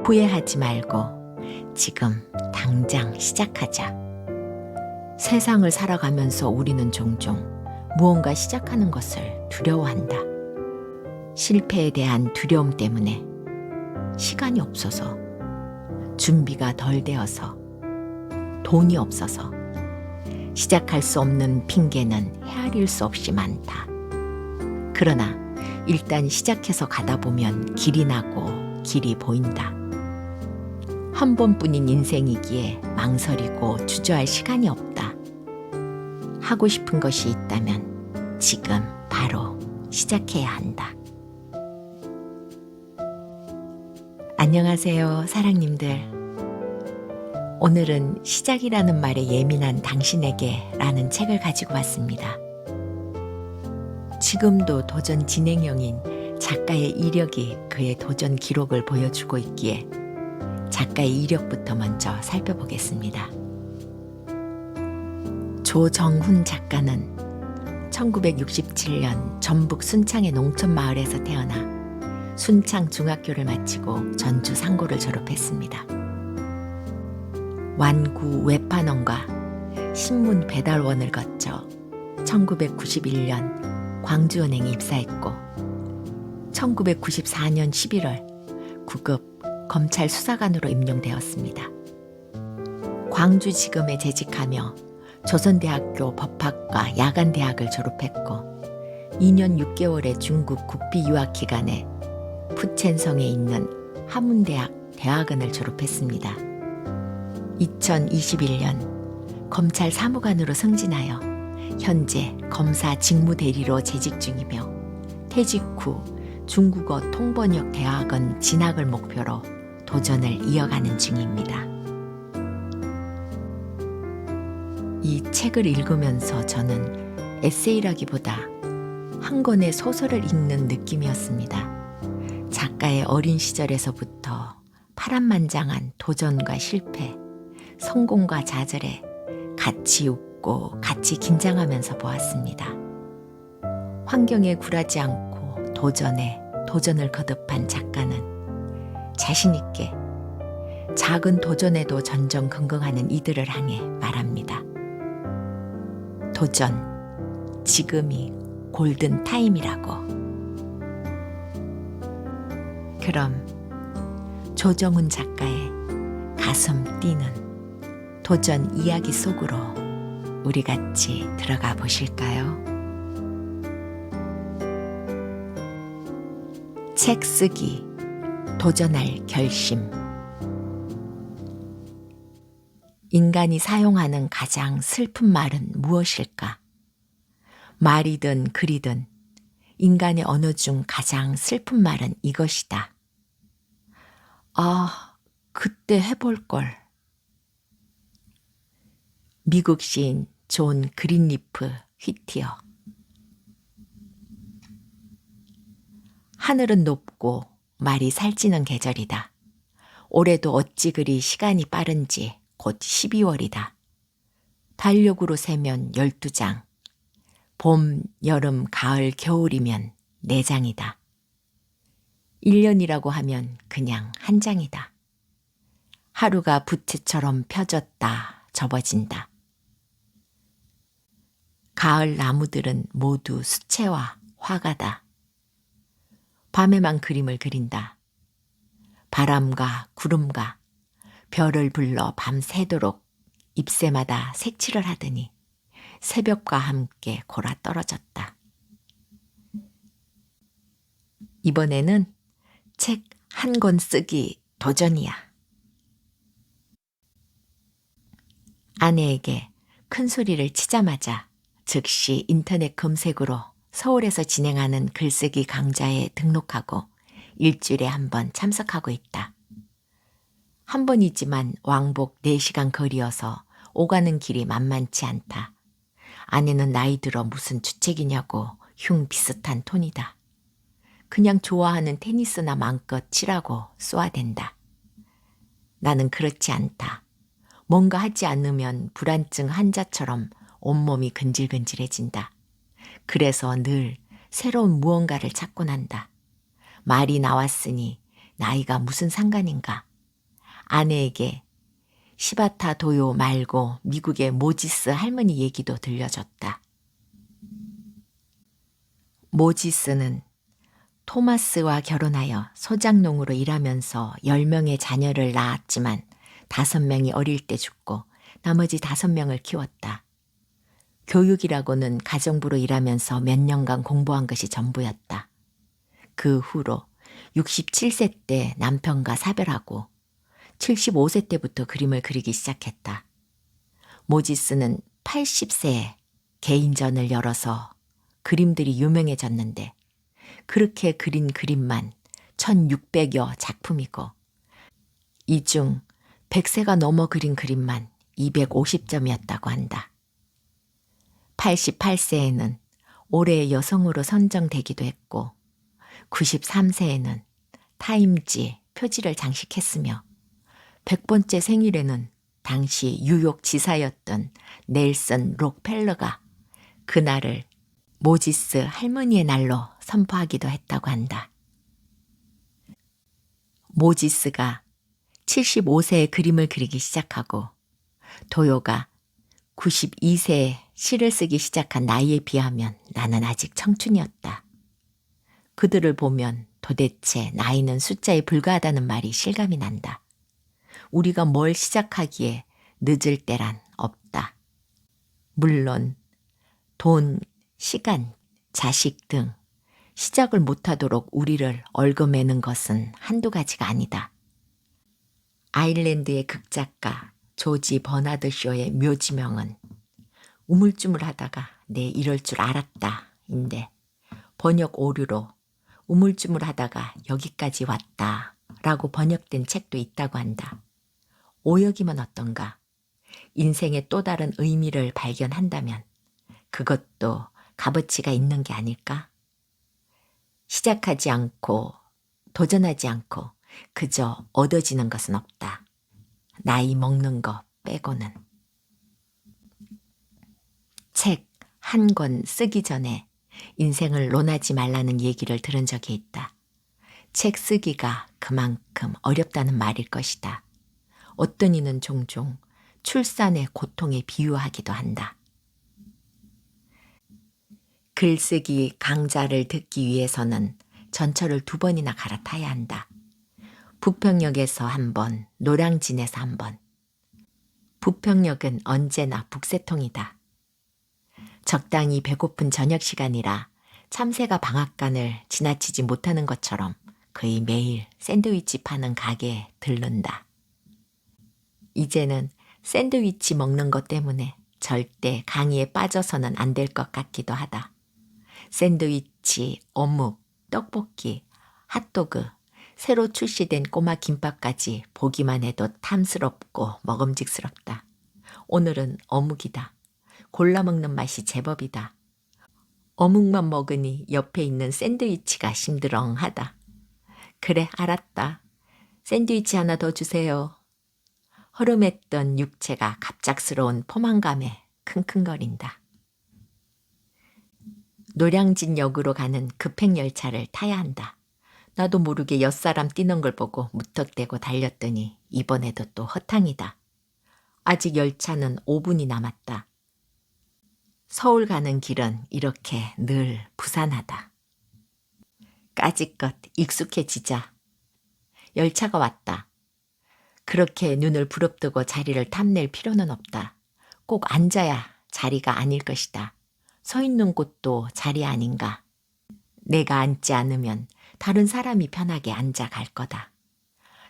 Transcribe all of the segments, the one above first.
후회하지 말고 지금 당장 시작하자. 세상을 살아가면서 우리는 종종 무언가 시작하는 것을 두려워한다. 실패에 대한 두려움 때문에 시간이 없어서, 준비가 덜 되어서, 돈이 없어서 시작할 수 없는 핑계는 헤아릴 수 없이 많다. 그러나 일단 시작해서 가다 보면 길이 나고 길이 보인다. 한 번뿐인 인생이기에 망설이고 주저할 시간이 없다. 하고 싶은 것이 있다면 지금 바로 시작해야 한다. 안녕하세요, 사랑님들. 오늘은 시작이라는 말에 예민한 당신에게 라는 책을 가지고 왔습니다. 지금도 도전 진행형인 작가의 이력이 그의 도전 기록을 보여주고 있기에 작가의 이력부터 먼저 살펴보겠습니다. 조정훈 작가는 1967년 전북 순창의 농촌마을에서 태어나 순창 중학교를 마치고 전주 상고를 졸업했습니다. 완구 외판원과 신문 배달원을 거쳐 1991년 광주은행에 입사했고 1994년 11월 9급 검찰 수사관으로 임용되었습니다. 광주지검에 재직하며 조선대학교 법학과 야간대학을 졸업했고 2년 6개월의 중국 국비유학 기간에 푸첸성에 있는 하문대학 대학원을 졸업했습니다. 2021년 검찰 사무관으로 승진하여 현재 검사 직무대리로 재직 중이며 퇴직 후 중국어 통번역 대학원 진학을 목표로 도전을 이어가는 중입니다. 이 책을 읽으면서 저는 에세이라기보다 한 권의 소설을 읽는 느낌이었습니다. 작가의 어린 시절에서부터 파란만장한 도전과 실패, 성공과 좌절에 같이 웃고 같이 긴장하면서 보았습니다. 환경에 굴하지 않고 도전을 거듭한 작가는 자신 있게 작은 도전에도 전전긍긍하는 이들을 향해 말합니다. 도전, 지금이 골든 타임이라고. 그럼 조정훈 작가의 가슴 뛰는 도전 이야기 속으로 우리 같이 들어가 보실까요? 책 쓰기, 도전할 결심. 인간이 사용하는 가장 슬픈 말은 무엇일까? 말이든 글이든 인간의 언어 중 가장 슬픈 말은 이것이다. 아, 그때 해볼걸. 미국 시인 존 그린리프 휘티어. 하늘은 높고 말이 살찌는 계절이다. 올해도 어찌 그리 시간이 빠른지 곧 12월이다. 달력으로 세면 12장. 봄, 여름, 가을, 겨울이면 4장이다. 1년이라고 하면 그냥 한 장이다. 하루가 부채처럼 펴졌다, 접어진다. 가을 나무들은 모두 수채화, 화가다. 밤에만 그림을 그린다. 바람과 구름과 별을 불러 밤새도록 잎새마다 색칠을 하더니 새벽과 함께 골아 떨어졌다. 이번에는 책 한 권 쓰기 도전이야. 아내에게 큰 소리를 치자마자 즉시 인터넷 검색으로 서울에서 진행하는 글쓰기 강좌에 등록하고 일주일에 한 번 참석하고 있다. 한 번이지만 왕복 4시간 거리여서 오가는 길이 만만치 않다. 아내는 나이 들어 무슨 주책이냐고 흉 비슷한 톤이다. 그냥 좋아하는 테니스나 마음껏 치라고 쏘아댄다. 나는 그렇지 않다. 뭔가 하지 않으면 불안증 환자처럼 온몸이 근질근질해진다. 그래서 늘 새로운 무언가를 찾곤 한다. 말이 나왔으니 나이가 무슨 상관인가. 아내에게 시바타 도요 말고 미국의 모지스 할머니 얘기도 들려줬다. 모지스는 토마스와 결혼하여 소작농으로 일하면서 10명의 자녀를 낳았지만 5명이 어릴 때 죽고 나머지 5명을 키웠다. 교육이라고는 가정부로 일하면서 몇 년간 공부한 것이 전부였다. 그 후로 67세 때 남편과 사별하고 75세 때부터 그림을 그리기 시작했다. 모지스는 80세에 개인전을 열어서 그림들이 유명해졌는데 그렇게 그린 그림만 1600여 작품이고 이 중 100세가 넘어 그린 그림만 250점이었다고 한다. 88세에는 올해의 여성으로 선정되기도 했고 93세에는 타임지 표지를 장식했으며 100번째 생일에는 당시 뉴욕 지사였던 넬슨 록펠러가 그날을 모지스 할머니의 날로 선포하기도 했다고 한다. 모지스가 75세에 그림을 그리기 시작하고 도요가 92세에 시를 쓰기 시작한 나이에 비하면 나는 아직 청춘이었다. 그들을 보면 도대체 나이는 숫자에 불과하다는 말이 실감이 난다. 우리가 뭘 시작하기에 늦을 때란 없다. 물론 돈, 시간, 자식 등 시작을 못하도록 우리를 얽어매는 것은 한두 가지가 아니다. 아일랜드의 극작가 조지 버나드 쇼의 묘지명은 우물쭈물하다가 내 이럴 줄 알았다 인데 번역 오류로 우물쭈물하다가 여기까지 왔다 라고 번역된 책도 있다고 한다. 오역이면 어떤가? 인생의 또 다른 의미를 발견한다면 그것도 값어치가 있는 게 아닐까? 시작하지 않고 도전하지 않고 그저 얻어지는 것은 없다. 나이 먹는 거 빼고는. 책 한 권 쓰기 전에 인생을 논하지 말라는 얘기를 들은 적이 있다. 책 쓰기가 그만큼 어렵다는 말일 것이다. 어떤 이는 종종 출산의 고통에 비유하기도 한다. 글쓰기 강좌를 듣기 위해서는 전철을 2번이나 갈아타야 한다. 북평역에서 1번, 노량진에서 1번. 북평역은 언제나 북새통이다. 적당히 배고픈 저녁 시간이라 참새가 방앗간을 지나치지 못하는 것처럼 거의 매일 샌드위치 파는 가게에 들른다. 이제는 샌드위치 먹는 것 때문에 절대 강의에 빠져서는 안 될 것 같기도 하다. 샌드위치, 어묵, 떡볶이, 핫도그, 새로 출시된 꼬마 김밥까지 보기만 해도 탐스럽고 먹음직스럽다. 오늘은 어묵이다. 골라 먹는 맛이 제법이다. 어묵만 먹으니 옆에 있는 샌드위치가 심드렁하다. 그래, 알았다. 샌드위치 하나 더 주세요. 허름했던 육체가 갑작스러운 포만감에 킁킁거린다. 노량진역으로 가는 급행열차를 타야 한다. 나도 모르게 옆사람 뛰는 걸 보고 무턱대고 달렸더니 이번에도 또 허탕이다. 아직 열차는 5분이 남았다. 서울 가는 길은 이렇게 늘 부산하다. 까짓것 익숙해지자. 열차가 왔다. 그렇게 눈을 부릅뜨고 자리를 탐낼 필요는 없다. 꼭 앉아야 자리가 아닐 것이다. 서 있는 곳도 자리 아닌가. 내가 앉지 않으면 다른 사람이 편하게 앉아 갈 거다.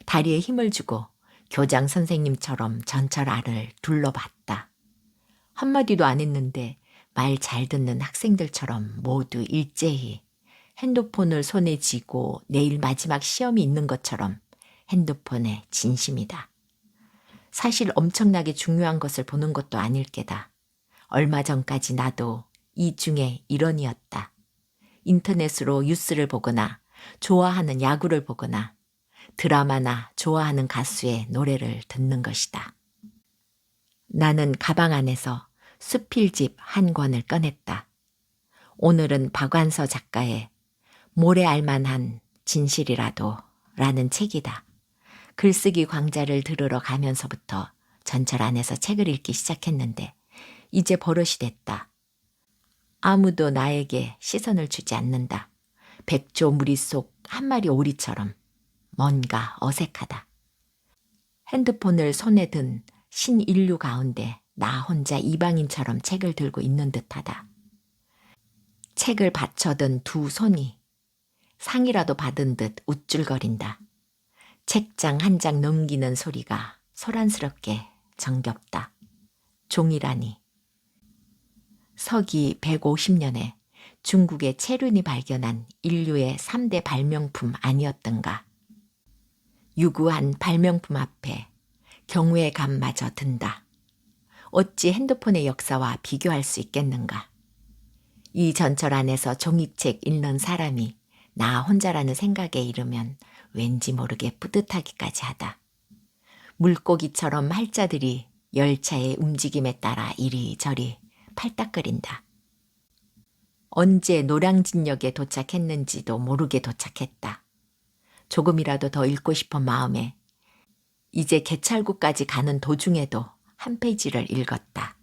다리에 힘을 주고 교장 선생님처럼 전철 안을 둘러봤다. 한마디도 안 했는데 말 잘 듣는 학생들처럼 모두 일제히 핸드폰을 손에 쥐고 내일 마지막 시험이 있는 것처럼 핸드폰에 진심이다. 사실 엄청나게 중요한 것을 보는 것도 아닐 게다. 얼마 전까지 나도 이 중에 일원이었다. 인터넷으로 뉴스를 보거나 좋아하는 야구를 보거나 드라마나 좋아하는 가수의 노래를 듣는 것이다. 나는 가방 안에서 수필집 한 권을 꺼냈다. 오늘은 박완서 작가의 모래 알만한 진실이라도 라는 책이다. 글쓰기 강좌를 들으러 가면서부터 전철 안에서 책을 읽기 시작했는데 이제 버릇이 됐다. 아무도 나에게 시선을 주지 않는다. 백조 무리 속 한 마리 오리처럼 뭔가 어색하다. 핸드폰을 손에 든 신인류 가운데 나 혼자 이방인처럼 책을 들고 있는 듯하다. 책을 받쳐든 두 손이 상이라도 받은 듯 우쭐거린다. 책장 한 장 넘기는 소리가 소란스럽게 정겹다. 종이라니. 서기 150년에 중국의 체륜이 발견한 인류의 3대 발명품 아니었던가. 유구한 발명품 앞에 경외의 감마저 든다. 어찌 핸드폰의 역사와 비교할 수 있겠는가. 이 전철 안에서 종이책 읽는 사람이 나 혼자라는 생각에 이르면 왠지 모르게 뿌듯하기까지 하다. 물고기처럼 활자들이 열차의 움직임에 따라 이리저리 팔딱거린다. 언제 노량진역에 도착했는지도 모르게 도착했다. 조금이라도 더 읽고 싶은 마음에 이제 개찰구까지 가는 도중에도 한 페이지를 읽었다.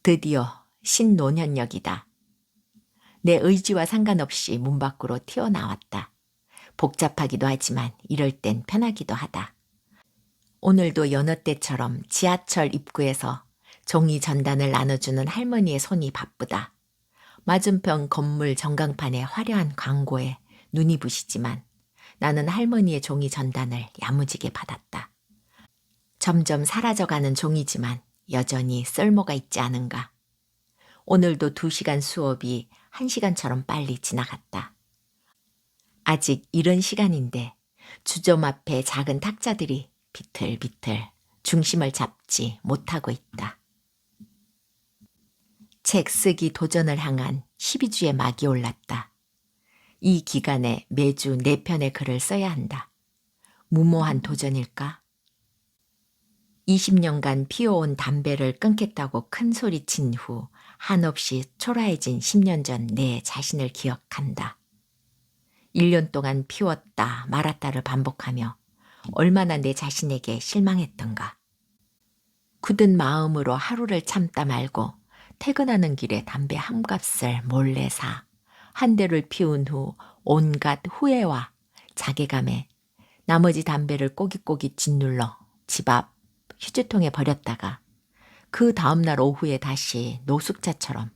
드디어 신논현역이다. 내 의지와 상관없이 문 밖으로 튀어나왔다. 복잡하기도 하지만 이럴 땐 편하기도 하다. 오늘도 여느 때처럼 지하철 입구에서 종이 전단을 나눠주는 할머니의 손이 바쁘다. 맞은편 건물 전광판의 화려한 광고에 눈이 부시지만 나는 할머니의 종이 전단을 야무지게 받았다. 점점 사라져가는 종이지만 여전히 쓸모가 있지 않은가. 오늘도 2시간 수업이 1시간처럼 빨리 지나갔다. 아직 이른 시간인데 주점 앞에 작은 탁자들이 비틀비틀 중심을 잡지 못하고 있다. 책 쓰기 도전을 향한 12주의 막이 올랐다. 이 기간에 매주 4편의 글을 써야 한다. 무모한 도전일까? 20년간 피워온 담배를 끊겠다고 큰 소리친 후 한없이 초라해진 10년 전 내 자신을 기억한다. 1년 동안 피웠다 말았다를 반복하며 얼마나 내 자신에게 실망했던가. 굳은 마음으로 하루를 참다 말고 퇴근하는 길에 담배 한 값을 몰래 사 한 대를 피운 후 온갖 후회와 자괴감에 나머지 담배를 꼬깃꼬깃 짓눌러 집 앞 휴지통에 버렸다가 그 다음날 오후에 다시 노숙자처럼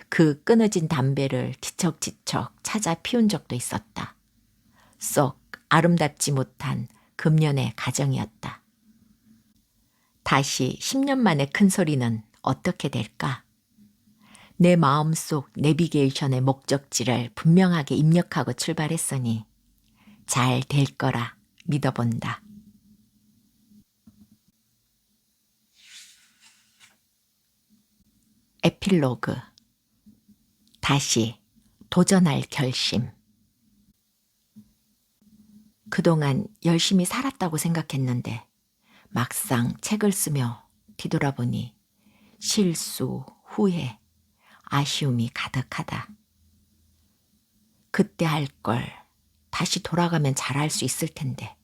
그 끊어진 담배를 뒤척뒤척 찾아 피운 적도 있었다. 썩 아름답지 못한 금년의 가정이었다. 다시 10년 만에 큰 소리는 어떻게 될까? 내 마음속 내비게이션의 목적지를 분명하게 입력하고 출발했으니 잘 될 거라 믿어본다. 에필로그. 다시 도전할 결심. 그동안 열심히 살았다고 생각했는데 막상 책을 쓰며 뒤돌아보니 실수, 후회, 아쉬움이 가득하다. 그때 할 걸 다시 돌아가면 잘할 수 있을 텐데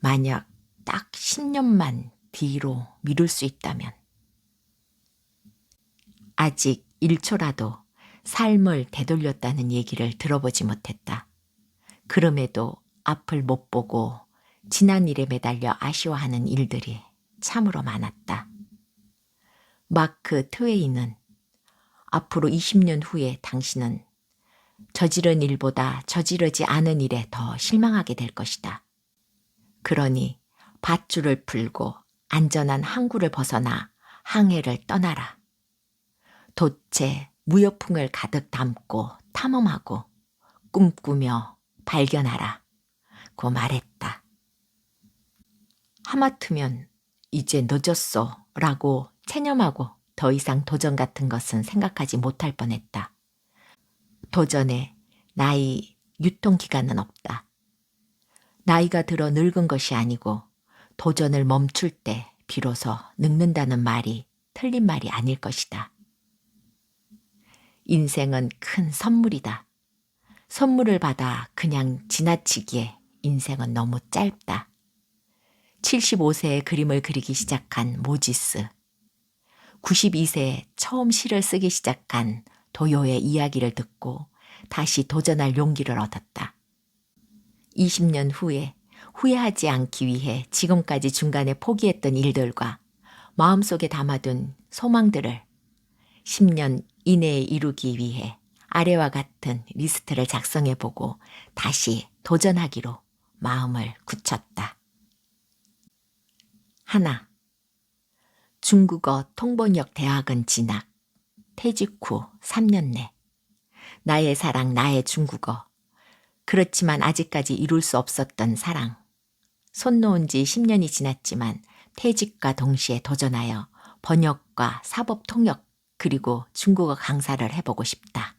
만약 딱 10년만 뒤로 미룰 수 있다면. 아직 1초라도 삶을 되돌렸다는 얘기를 들어보지 못했다. 그럼에도 앞을 못 보고 지난 일에 매달려 아쉬워하는 일들이 참으로 많았다. 마크 트웨이는 앞으로 20년 후에 당신은 저지른 일보다 저지르지 않은 일에 더 실망하게 될 것이다. 그러니 밧줄을 풀고 안전한 항구를 벗어나 항해를 떠나라. 돛에 무여풍을 가득 담고 탐험하고 꿈꾸며 발견하라. 고 말했다. 하마터면 이제 늦었어 라고 체념하고 더 이상 도전 같은 것은 생각하지 못할 뻔했다. 도전에 나이, 유통기간은 없다. 나이가 들어 늙은 것이 아니고 도전을 멈출 때 비로소 늙는다는 말이 틀린 말이 아닐 것이다. 인생은 큰 선물이다. 선물을 받아 그냥 지나치기에 인생은 너무 짧다. 75세에 그림을 그리기 시작한 모지스. 92세에 처음 시를 쓰기 시작한 도요의 이야기를 듣고 다시 도전할 용기를 얻었다. 20년 후에 후회하지 않기 위해 지금까지 중간에 포기했던 일들과 마음속에 담아둔 소망들을 10년 이내에 이루기 위해 아래와 같은 리스트를 작성해보고 다시 도전하기로 마음을 굳혔다. 하나. 중국어 통번역 대학원 진학. 퇴직 후 3년 내. 나의 사랑, 나의 중국어. 그렇지만 아직까지 이룰 수 없었던 사랑. 손 놓은 지 10년이 지났지만 퇴직과 동시에 도전하여 번역과 사법 통역 그리고 중국어 강사를 해보고 싶다.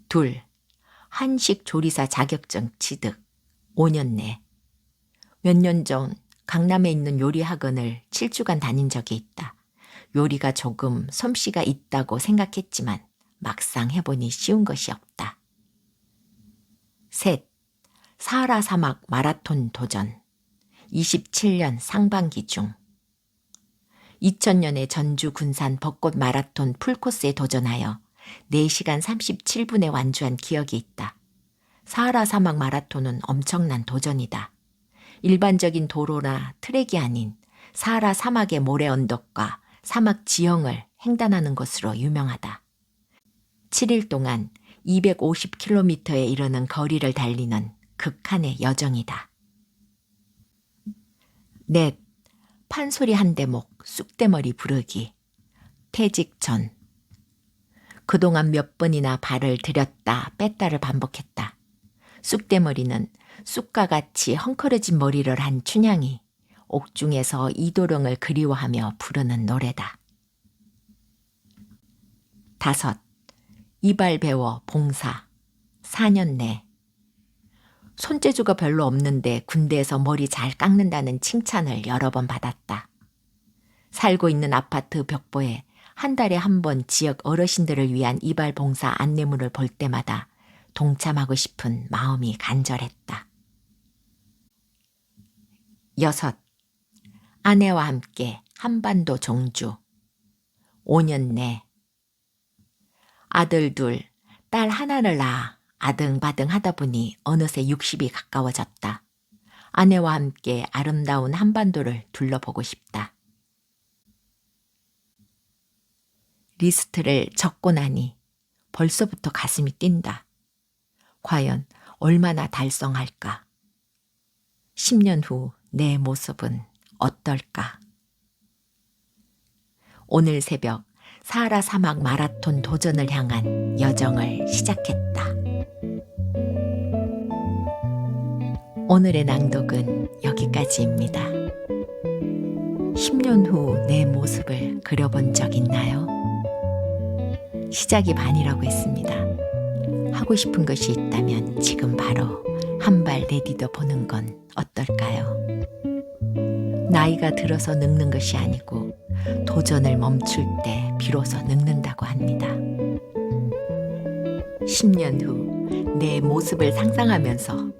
둘. 한식 조리사 자격증 취득. 5년 내. 몇 년 전 강남에 있는 요리 학원을 7주간 다닌 적이 있다. 요리가 조금 솜씨가 있다고 생각했지만 막상 해보니 쉬운 것이 없다. 셋. 사하라 사막 마라톤 도전. 27년 상반기 중. 2000년에 전주 군산 벚꽃 마라톤 풀코스에 도전하여 4시간 37분에 완주한 기억이 있다. 사하라 사막 마라톤은 엄청난 도전이다. 일반적인 도로나 트랙이 아닌 사하라 사막의 모래 언덕과 사막 지형을 횡단하는 것으로 유명하다. 7일 동안 250km에 이르는 거리를 달리는 극한의 여정이다. 넷. 판소리 한 대목 쑥대머리 부르기. 퇴직 전. 그동안 몇 번이나 발을 들였다 뺐다를 반복했다. 쑥대머리는 쑥과 같이 헝클어진 머리를 한 춘향이 옥중에서 이도령을 그리워하며 부르는 노래다. 5. 이발 배워 봉사. 4년 내. 손재주가 별로 없는데 군대에서 머리 잘 깎는다는 칭찬을 여러 번 받았다. 살고 있는 아파트 벽보에 한 달에 한 번 지역 어르신들을 위한 이발 봉사 안내문을 볼 때마다 동참하고 싶은 마음이 간절했다. 6. 아내와 함께 한반도 종주. 5년 내. 아들 2, 딸 1를 낳아 아등바등 하다 보니 어느새 60이 가까워졌다. 아내와 함께 아름다운 한반도를 둘러보고 싶다. 리스트를 적고 나니 벌써부터 가슴이 뛴다. 과연 얼마나 달성할까? 10년 후 내 모습은 어떨까? 오늘 새벽 사하라 사막 마라톤 도전을 향한 여정을 시작했다. 오늘의 낭독은 여기까지입니다. 10년 후 내 모습을 그려본 적 있나요? 시작이 반이라고 했습니다. 하고 싶은 것이 있다면 지금 바로 한 발 내디뎌 보는 건 어떨까요? 나이가 들어서 늙는 것이 아니고 도전을 멈출 때 비로소 늙는다고 합니다. 10년 후 내 모습을 상상하면서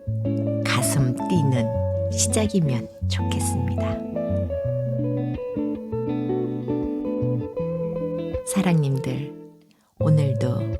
가슴 뛰는 시작이면 좋겠습니다. 사랑님들, 오늘도